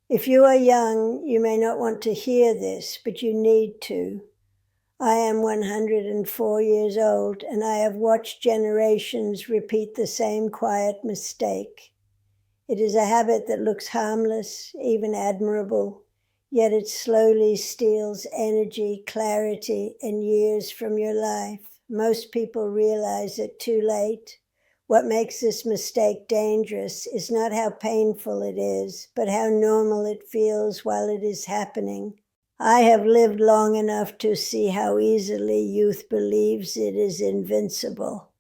If you are young, you may not want to hear this, but you need to. I am 104 years old, and I have watched generations repeat the same quiet mistake. It is a habit that looks harmless, even admirable, yet it slowly steals energy, clarity, and years from your life. Most people realize it too late. What makes this mistake dangerous is not how painful it is, but how normal it feels while it is happening. I have lived long enough to see how easily youth believes it is invincible.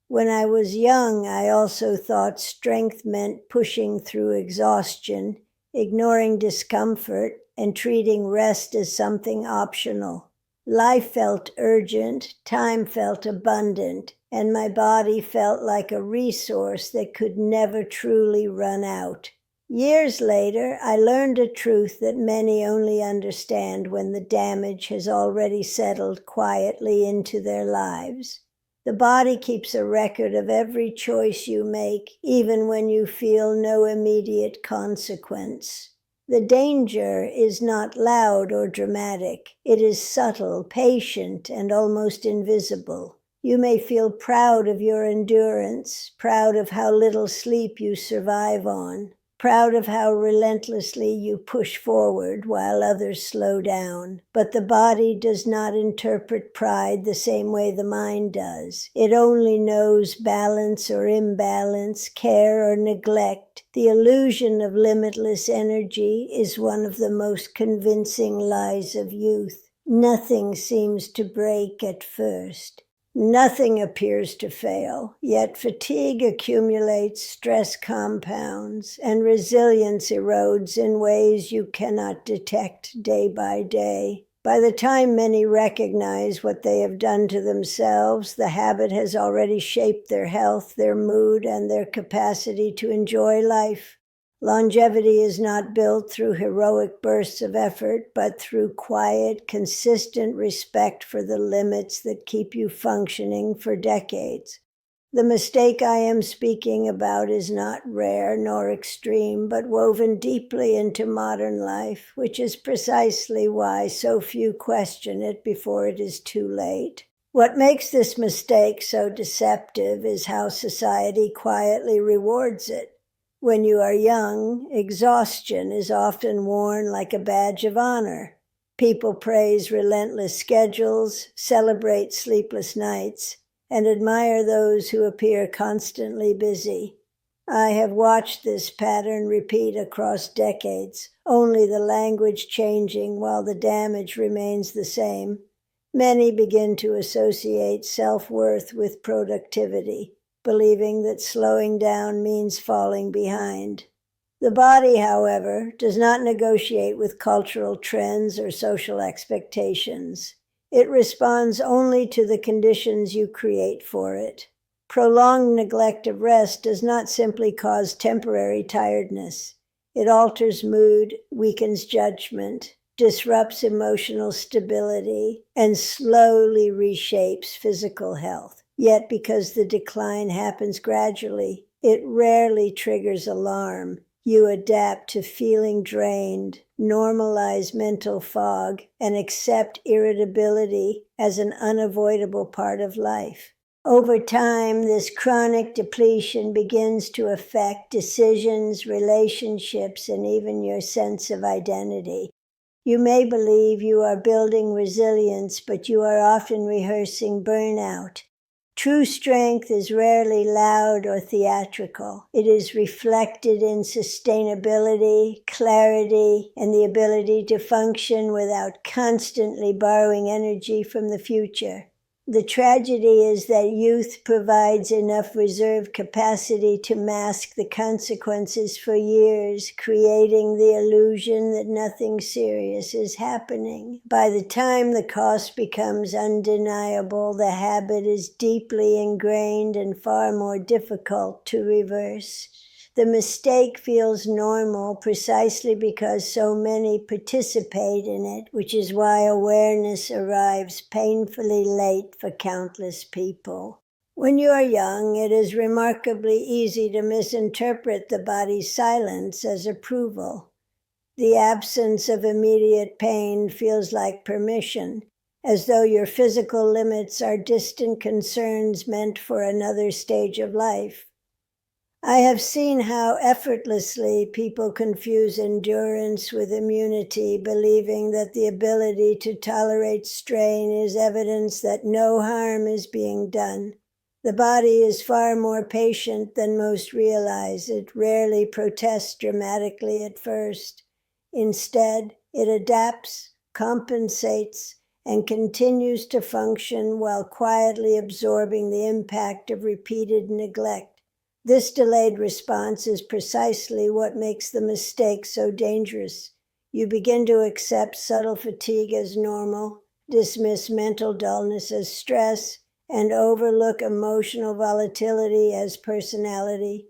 When I was young, I also thought strength meant pushing through exhaustion, ignoring discomfort, and treating rest as something optional. Life felt urgent, time felt abundant, and my body felt like a resource that could never truly run out. Years later, I learned a truth that many only understand when the damage has already settled quietly into their lives. The body keeps a record of every choice you make, even when you feel no immediate consequence. The danger is not loud or dramatic. It is subtle, patient, and almost invisible. You may feel proud of your endurance, proud of how little sleep you survive on, proud of how relentlessly you push forward while others slow down. But the body does not interpret pride the same way the mind does. It only knows balance or imbalance, care or neglect. The illusion of limitless energy is one of the most convincing lies of youth. Nothing seems to break at first. Nothing appears to fail, yet fatigue accumulates, stress compounds, and resilience erodes in ways you cannot detect day by day. By the time many recognize what they have done to themselves, the habit has already shaped their health, their mood, and their capacity to enjoy life. Longevity is not built through heroic bursts of effort, but through quiet, consistent respect for the limits that keep you functioning for decades. The mistake I am speaking about is not rare nor extreme, but woven deeply into modern life, which is precisely why so few question it before it is too late. What makes this mistake so deceptive is how society quietly rewards it. When you are young, exhaustion is often worn like a badge of honor. People praise relentless schedules, celebrate sleepless nights, and admire those who appear constantly busy. I have watched this pattern repeat across decades, only the language changing while the damage remains the same. Many begin to associate self-worth with productivity, believing that slowing down means falling behind. The body, however, does not negotiate with cultural trends or social expectations. It responds only to the conditions you create for it. Prolonged neglect of rest does not simply cause temporary tiredness. It alters mood, weakens judgment, disrupts emotional stability, and slowly reshapes physical health. Yet because the decline happens gradually, it rarely triggers alarm. You adapt to feeling drained, normalize mental fog, and accept irritability as an unavoidable part of life. Over time, this chronic depletion begins to affect decisions, relationships, and even your sense of identity. You may believe you are building resilience, but you are often rehearsing burnout. True strength is rarely loud or theatrical. It is reflected in sustainability, clarity, and the ability to function without constantly borrowing energy from the future. The tragedy is that youth provides enough reserve capacity to mask the consequences for years, creating the illusion that nothing serious is happening. By the time the cost becomes undeniable, the habit is deeply ingrained and far more difficult to reverse. The mistake feels normal precisely because so many participate in it, which is why awareness arrives painfully late for countless people. When you are young, it is remarkably easy to misinterpret the body's silence as approval. The absence of immediate pain feels like permission, as though your physical limits are distant concerns meant for another stage of life. I have seen how effortlessly people confuse endurance with immunity, believing that the ability to tolerate strain is evidence that no harm is being done. The body is far more patient than most realize. It rarely protests dramatically at first. Instead, it adapts, compensates, and continues to function while quietly absorbing the impact of repeated neglect. This delayed response is precisely what makes the mistake so dangerous. You begin to accept subtle fatigue as normal, dismiss mental dullness as stress, and overlook emotional volatility as personality.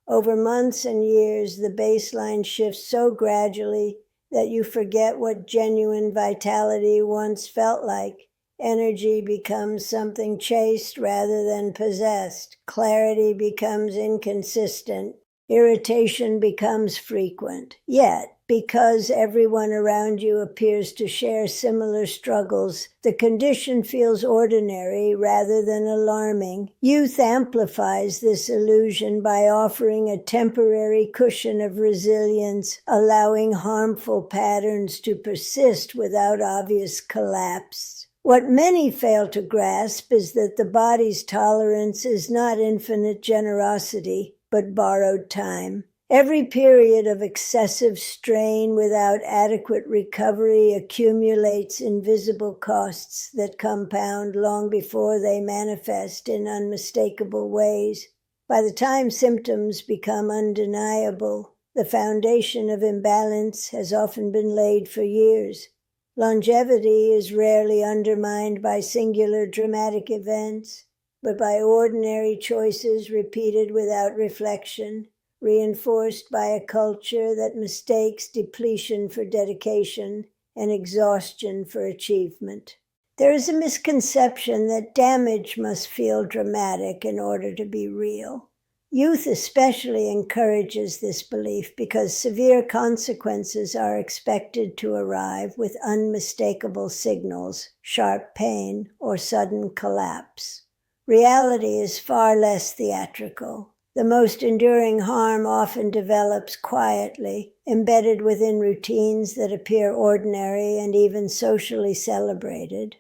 Over months and years, the baseline shifts so gradually that you forget what genuine vitality once felt like. Energy becomes something chased rather than possessed. Clarity becomes inconsistent. Irritation becomes frequent. Yet, because everyone around you appears to share similar struggles, the condition feels ordinary rather than alarming. Youth amplifies this illusion by offering a temporary cushion of resilience, allowing harmful patterns to persist without obvious collapse. What many fail to grasp is that the body's tolerance is not infinite generosity, but borrowed time. Every period of excessive strain without adequate recovery accumulates invisible costs that compound long before they manifest in unmistakable ways. By the time symptoms become undeniable, the foundation of imbalance has often been laid for years. Longevity is rarely undermined by singular dramatic events, but by ordinary choices repeated without reflection, reinforced by a culture that mistakes depletion for dedication and exhaustion for achievement. There is a misconception that damage must feel dramatic in order to be real. Youth especially encourages this belief because severe consequences are expected to arrive with unmistakable signals, sharp pain, or sudden collapse. Reality is far less theatrical. The most enduring harm often develops quietly, embedded within routines that appear ordinary and even socially celebrated.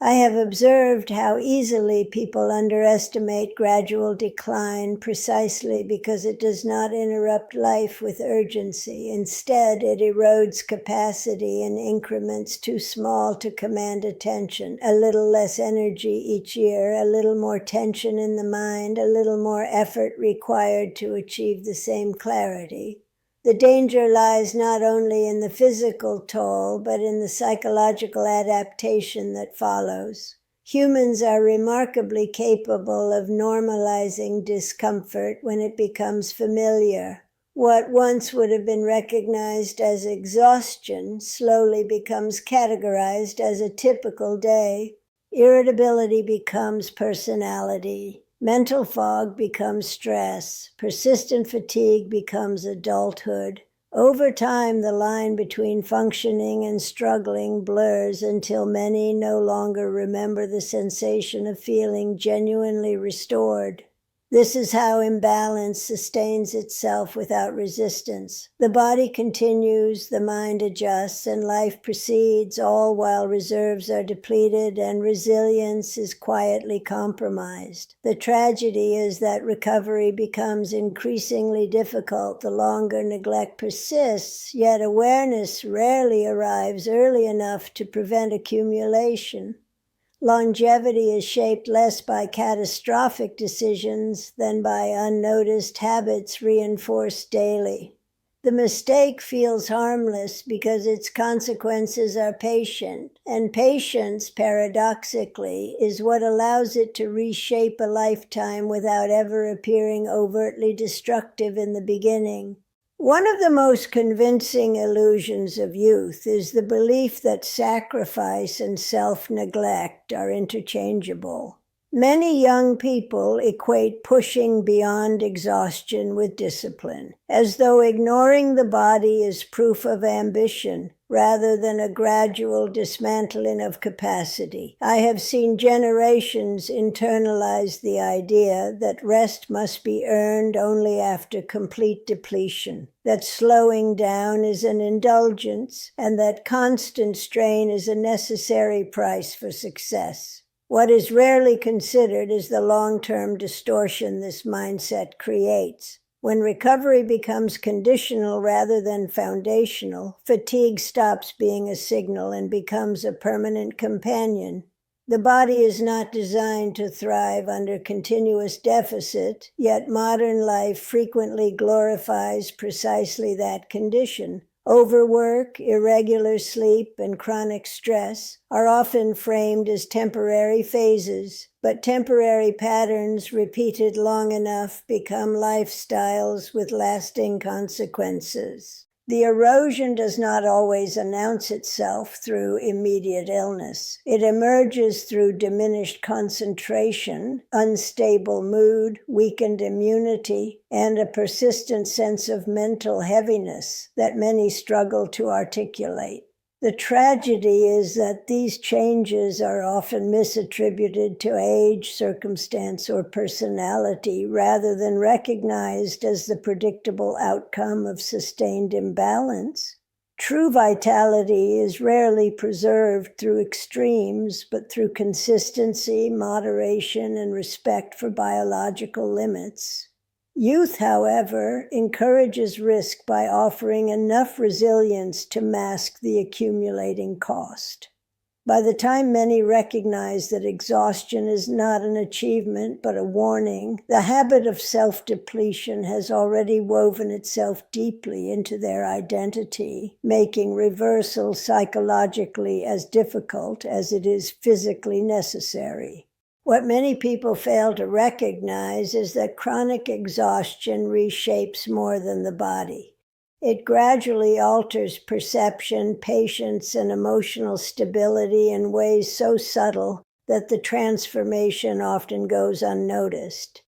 I have observed how easily people underestimate gradual decline precisely because it does not interrupt life with urgency. Instead, it erodes capacity in increments too small to command attention. A little less energy each year, a little more tension in the mind, a little more effort required to achieve the same clarity. The danger lies not only in the physical toll, but in the psychological adaptation that follows. Humans are remarkably capable of normalizing discomfort when it becomes familiar. What once would have been recognized as exhaustion slowly becomes categorized as a typical day. Irritability becomes personality. Mental fog becomes stress. Persistent fatigue becomes adulthood. Over time, the line between functioning and struggling blurs until many no longer remember the sensation of feeling genuinely restored. This is how imbalance sustains itself without resistance. The body continues, the mind adjusts, and life proceeds, all while reserves are depleted and resilience is quietly compromised. The tragedy is that recovery becomes increasingly difficult the longer neglect persists, yet awareness rarely arrives early enough to prevent accumulation. Longevity is shaped less by catastrophic decisions than by unnoticed habits reinforced daily. The mistake feels harmless because its consequences are patient, and patience, paradoxically, is what allows it to reshape a lifetime without ever appearing overtly destructive in the beginning. One of the most convincing illusions of youth is the belief that sacrifice and self-neglect are interchangeable. Many young people equate pushing beyond exhaustion with discipline, as though ignoring the body is proof of ambition rather than a gradual dismantling of capacity. I have seen generations internalize the idea that rest must be earned only after complete depletion, that slowing down is an indulgence, and that constant strain is a necessary price for success. What is rarely considered is the long-term distortion this mindset creates. When recovery becomes conditional rather than foundational, fatigue stops being a signal and becomes a permanent companion. The body is not designed to thrive under continuous deficit, yet modern life frequently glorifies precisely that condition. Overwork, irregular sleep, and chronic stress are often framed as temporary phases, but temporary patterns repeated long enough become lifestyles with lasting consequences. The erosion does not always announce itself through immediate illness. It emerges through diminished concentration, unstable mood, weakened immunity, and a persistent sense of mental heaviness that many struggle to articulate. The tragedy is that these changes are often misattributed to age, circumstance, or personality rather than recognized as the predictable outcome of sustained imbalance. True vitality is rarely preserved through extremes, but through consistency, moderation, and respect for biological limits. Youth, however, encourages risk by offering enough resilience to mask the accumulating cost. By the time many recognize that exhaustion is not an achievement but a warning, the habit of self-depletion has already woven itself deeply into their identity, making reversal psychologically as difficult as it is physically necessary. What many people fail to recognize is that chronic exhaustion reshapes more than the body. It gradually alters perception, patience, and emotional stability in ways so subtle that the transformation often goes unnoticed.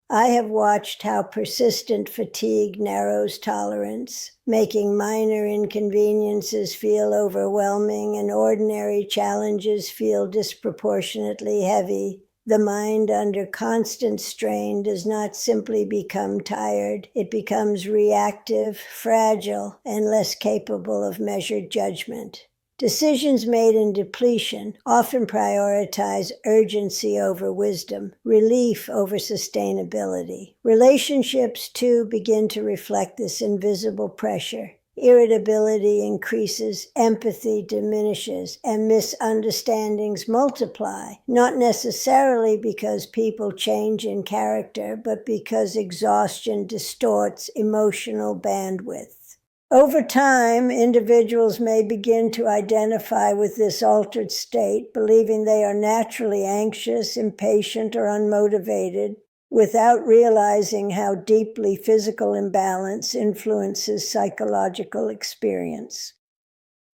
I have watched how persistent fatigue narrows tolerance, making minor inconveniences feel overwhelming and ordinary challenges feel disproportionately heavy. The mind under constant strain does not simply become tired. It becomes reactive, fragile, and less capable of measured judgment. Decisions made in depletion often prioritize urgency over wisdom, relief over sustainability. Relationships, too, begin to reflect this invisible pressure. Irritability increases, empathy diminishes, and misunderstandings multiply, not necessarily because people change in character, but because exhaustion distorts emotional bandwidth. Over time, individuals may begin to identify with this altered state, believing they are naturally anxious, impatient, or unmotivated, without realizing how deeply physical imbalance influences psychological experience.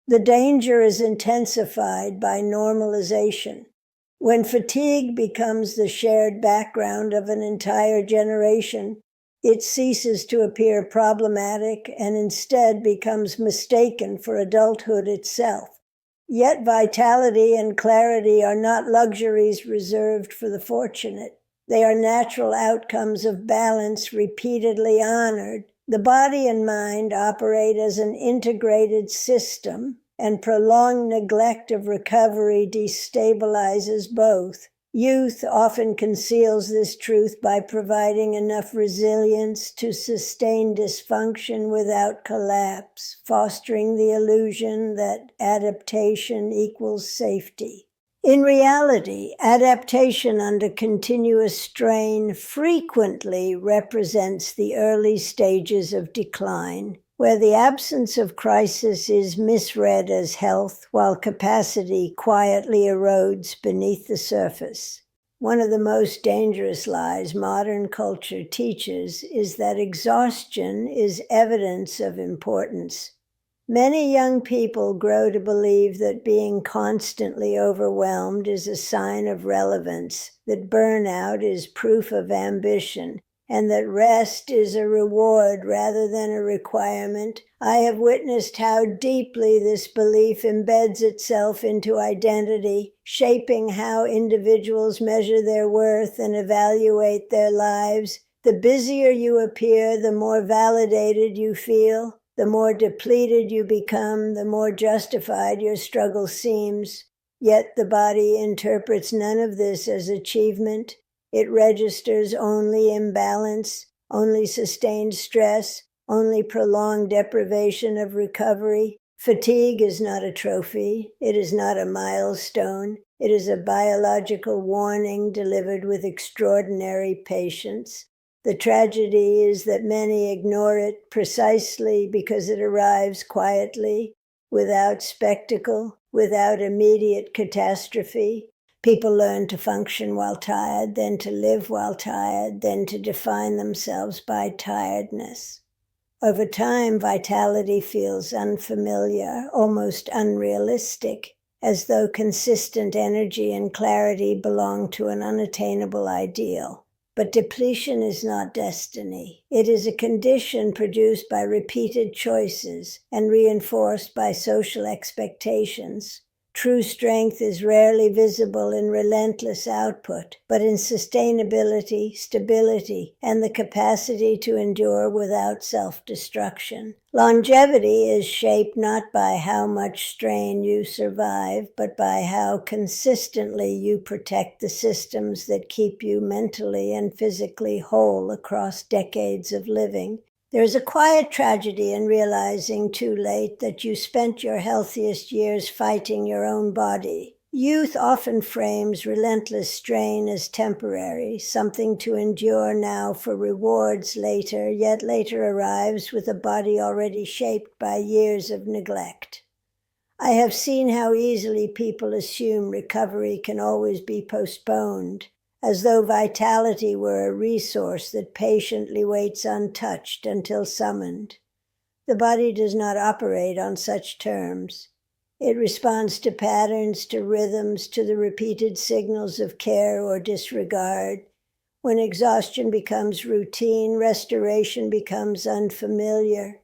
The danger is intensified by normalization. When fatigue becomes the shared background of an entire generation, it ceases to appear problematic and instead becomes mistaken for adulthood itself. Yet vitality and clarity are not luxuries reserved for the fortunate. They are natural outcomes of balance repeatedly honored. The body and mind operate as an integrated system, and prolonged neglect of recovery destabilizes both. Youth often conceals this truth by providing enough resilience to sustain dysfunction without collapse, fostering the illusion that adaptation equals safety. In reality, adaptation under continuous strain frequently represents the early stages of decline, where the absence of crisis is misread as health while capacity quietly erodes beneath the surface. One of the most dangerous lies modern culture teaches is that exhaustion is evidence of importance. Many young people grow to believe that being constantly overwhelmed is a sign of relevance, that burnout is proof of ambition, and that rest is a reward rather than a requirement. I have witnessed how deeply this belief embeds itself into identity, shaping how individuals measure their worth and evaluate their lives. The busier you appear, the more validated you feel. The more depleted you become, the more justified your struggle seems. Yet the body interprets none of this as achievement. It registers only imbalance, only sustained stress, only prolonged deprivation of recovery. Fatigue is not a trophy. It is not a milestone. It is a biological warning delivered with extraordinary patience. The tragedy is that many ignore it precisely because it arrives quietly, without spectacle, without immediate catastrophe. People learn to function while tired, then to live while tired, then to define themselves by tiredness. Over time, vitality feels unfamiliar, almost unrealistic, as though consistent energy and clarity belong to an unattainable ideal. But depletion is not destiny. It is a condition produced by repeated choices and reinforced by social expectations. True strength is rarely visible in relentless output, but in sustainability, stability, and the capacity to endure without self-destruction. Longevity is shaped not by how much strain you survive, but by how consistently you protect the systems that keep you mentally and physically whole across decades of living. There is a quiet tragedy in realizing too late that you spent your healthiest years fighting your own body. Youth often frames relentless strain as temporary, something to endure now for rewards later, yet later arrives with a body already shaped by years of neglect. I have seen how easily people assume recovery can always be postponed, as though vitality were a resource that patiently waits untouched until summoned. The body does not operate on such terms. It responds to patterns, to rhythms, to the repeated signals of care or disregard. When exhaustion becomes routine, restoration becomes unfamiliar.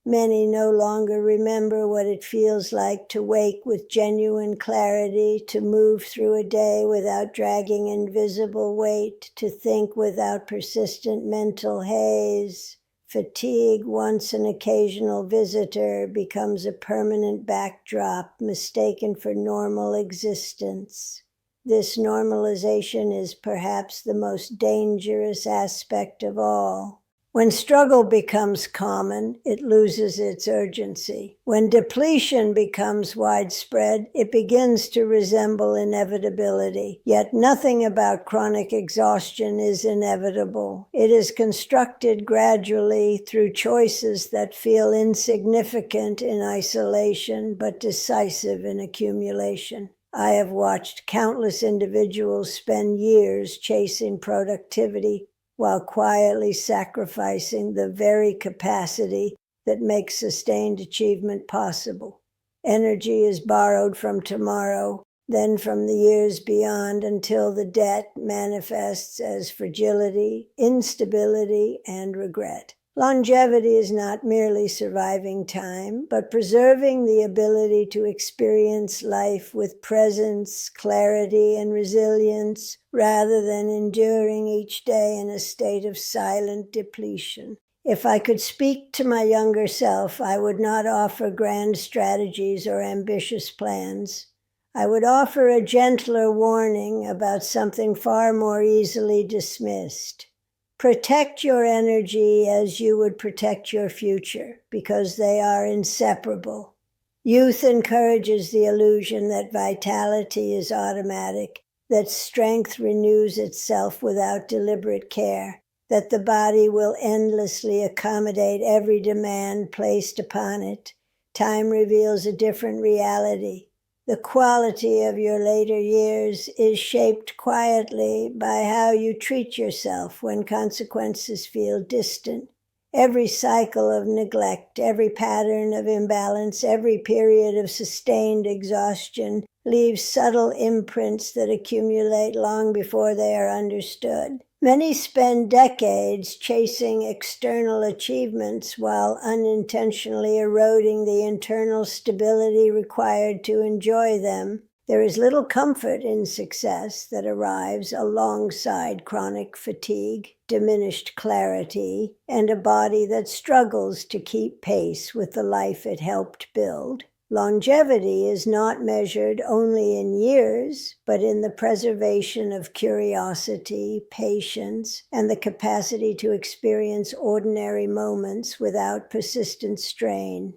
Many no longer remember what it feels like to wake with genuine clarity, to move through a day without dragging invisible weight, to think without persistent mental haze. Fatigue, once an occasional visitor, becomes a permanent backdrop, mistaken for normal existence. This normalization is perhaps the most dangerous aspect of all. When struggle becomes common, it loses its urgency. When depletion becomes widespread, it begins to resemble inevitability. Yet nothing about chronic exhaustion is inevitable. It is constructed gradually through choices that feel insignificant in isolation, but decisive in accumulation. I have watched countless individuals spend years chasing productivity while quietly sacrificing the very capacity that makes sustained achievement possible. Energy is borrowed from tomorrow, then from the years beyond, until the debt manifests as fragility, instability, and regret. Longevity is not merely surviving time, but preserving the ability to experience life with presence, clarity, and resilience, rather than enduring each day in a state of silent depletion. If I could speak to my younger self, I would not offer grand strategies or ambitious plans. I would offer a gentler warning about something far more easily dismissed. Protect your energy as you would protect your future, because they are inseparable. Youth encourages the illusion that vitality is automatic, that strength renews itself without deliberate care, that the body will endlessly accommodate every demand placed upon it. Time reveals a different reality. The quality of your later years is shaped quietly by how you treat yourself when consequences feel distant. Every cycle of neglect, every pattern of imbalance, every period of sustained exhaustion leaves subtle imprints that accumulate long before they are understood. Many spend decades chasing external achievements while unintentionally eroding the internal stability required to enjoy them. There is little comfort in success that arrives alongside chronic fatigue, diminished clarity, and a body that struggles to keep pace with the life it helped build. Longevity is not measured only in years, but in the preservation of curiosity, patience, and the capacity to experience ordinary moments without persistent strain.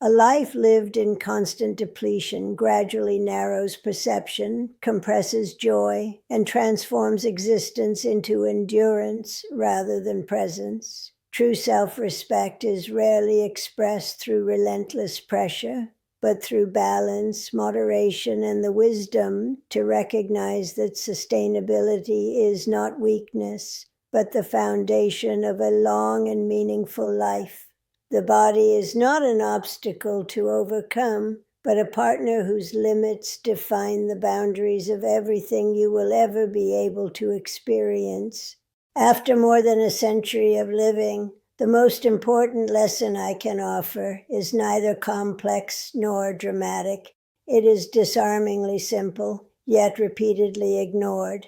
A life lived in constant depletion gradually narrows perception, compresses joy, and transforms existence into endurance rather than presence. True self-respect is rarely expressed through relentless pressure, but through balance, moderation, and the wisdom to recognize that sustainability is not weakness, but the foundation of a long and meaningful life. The body is not an obstacle to overcome, but a partner whose limits define the boundaries of everything you will ever be able to experience. After more than a century of living, the most important lesson I can offer is neither complex nor dramatic. It is disarmingly simple, yet repeatedly ignored.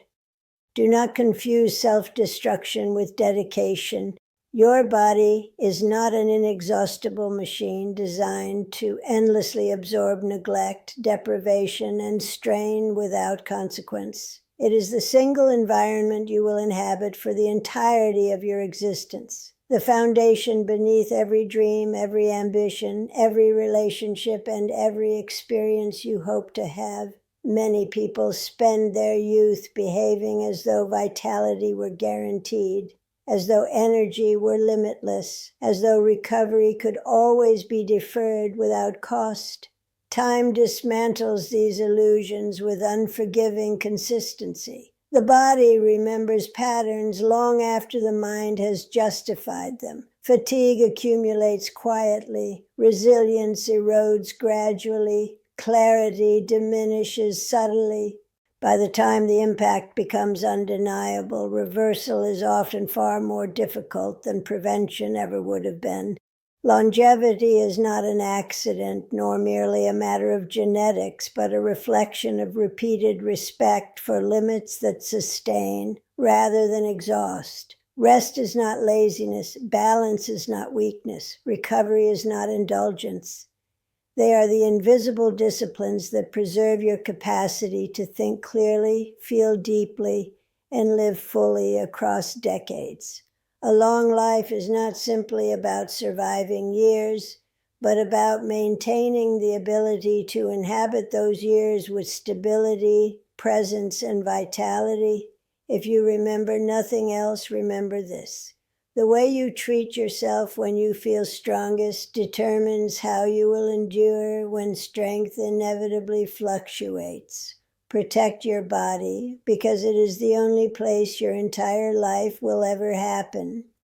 Do not confuse self-destruction with dedication. Your body is not an inexhaustible machine designed to endlessly absorb neglect, deprivation, and strain without consequence. It is the single environment you will inhabit for the entirety of your existence. The foundation beneath every dream, every ambition, every relationship, and every experience you hope to have. Many people spend their youth behaving as though vitality were guaranteed, as though energy were limitless, as though recovery could always be deferred without cost. Time dismantles these illusions with unforgiving consistency. The body remembers patterns long after the mind has justified them. Fatigue accumulates quietly, resilience erodes gradually, clarity diminishes subtly. By the time the impact becomes undeniable, reversal is often far more difficult than prevention ever would have been. Longevity is not an accident, nor merely a matter of genetics, but a reflection of repeated respect for limits that sustain rather than exhaust. Rest is not laziness, balance is not weakness, recovery is not indulgence. They are the invisible disciplines that preserve your capacity to think clearly, feel deeply, and live fully across decades. A long life is not simply about surviving years, but about maintaining the ability to inhabit those years with stability, presence, and vitality. If you remember nothing else, remember this. The way you treat yourself when you feel strongest determines how you will endure when strength inevitably fluctuates. Protect your body, because it is the only place your entire life will ever happen.